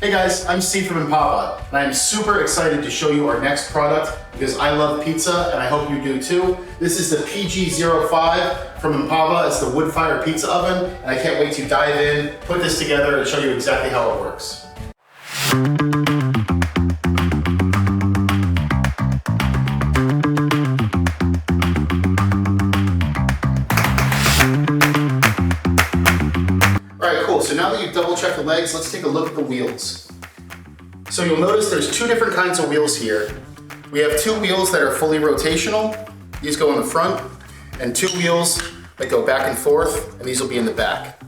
Hey guys, I'm Steve from Empava, and I'm super excited to show you our next product because I love pizza and I hope you do too. This is the PG05 from Empava. It's the wood fire pizza oven, and I can't wait to dive in, put this together, and show you exactly how it works. So now that you've double checked the legs, let's take a look at the wheels. So you'll notice there's two different kinds of wheels here. We have two wheels that are fully rotational. These go in the front, and two wheels that go back and forth, and these will be in the back.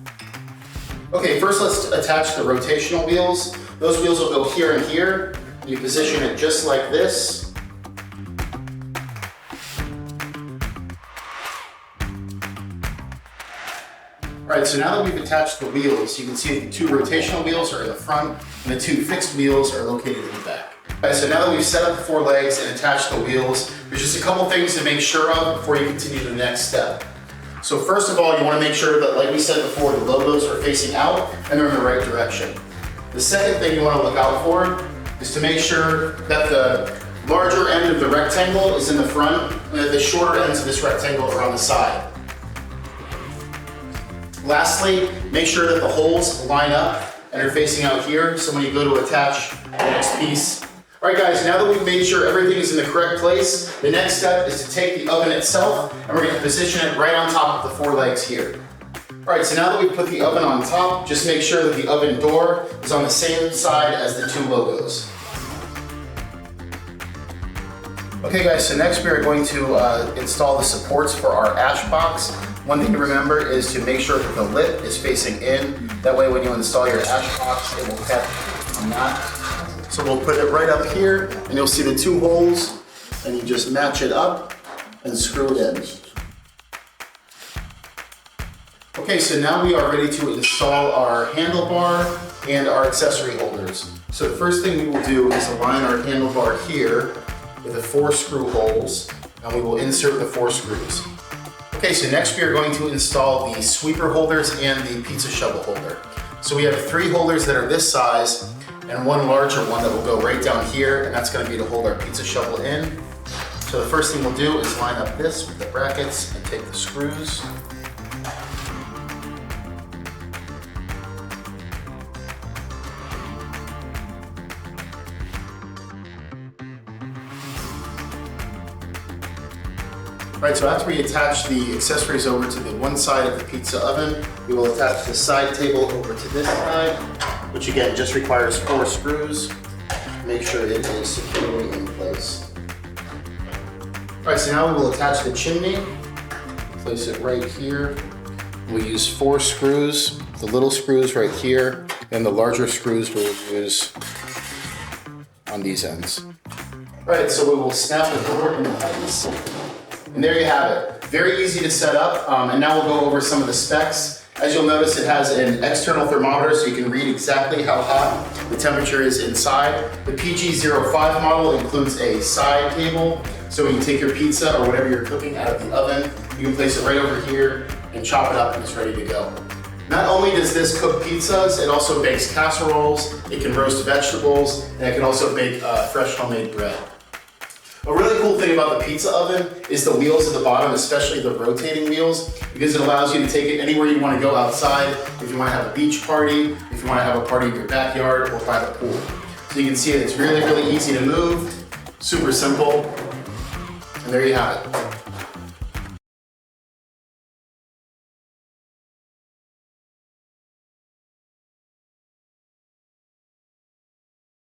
Okay, first let's attach the rotational wheels. Those wheels will go here and here. You position it just like this. All right, so now that we've attached the wheels, you can see the two rotational wheels are in the front and the two fixed wheels are located in the back. All right, so now that we've set up the four legs and attached the wheels, there's just a couple things to make sure of before you continue to the next step. So first of all, you want to make sure that, like we said before, the logos are facing out and they're in the right direction. The second thing you want to look out for is to make sure that the larger end of the rectangle is in the front and that the shorter ends of this rectangle are on the side. Lastly, make sure that the holes line up and are facing out here, so when you go to attach the next piece. All right guys, now that we've made sure everything is in the correct place, the next step is to take the oven itself and we're going to position it right on top of the four legs here. All right, so now that we've put the oven on top, just make sure that the oven door is on the same side as the two logos. Okay guys, so next we are going to install the supports for our ash box. One thing to remember is to make sure that the lip is facing in. That way when you install your ash box, it will catch on that. So we'll put it right up here and you'll see the two holes and you just match it up and screw it in. Okay, so now we are ready to install our handlebar and our accessory holders. So the first thing we will do is align our handlebar here with the 4 screw holes, and we will insert the 4 screws. Okay, so next we are going to install the sweeper holders and the pizza shovel holder. So we have 3 holders that are this size and one larger one that will go right down here, and that's going to be to hold our pizza shovel in. So the first thing we'll do is line up this with the brackets and take the screws. All right, so after we attach the accessories over to the one side of the pizza oven, we will attach the side table over to this side, which again just requires 4 screws. Make sure it is securely in place. All right, so now we will attach the chimney. Place it right here. We use 4 screws, the little screws right here, and the larger screws we'll use on these ends. All right, so we will snap the door into place. And there you have it. Very easy to set up, and now we'll go over some of the specs. As you'll notice, it has an external thermometer so you can read exactly how hot the temperature is inside. The PG05 model includes a side table, so when you take your pizza or whatever you're cooking out of the oven, you can place it right over here and chop it up and it's ready to go. Not only does this cook pizzas, it also bakes casseroles, it can roast vegetables, and it can also bake fresh homemade bread. A really cool thing about the pizza oven is the wheels at the bottom, especially the rotating wheels, because it allows you to take it anywhere you want to go outside. If you want to have a beach party, if you want to have a party in your backyard or by the pool. So you can see it's really, really easy to move, super simple, and there you have it.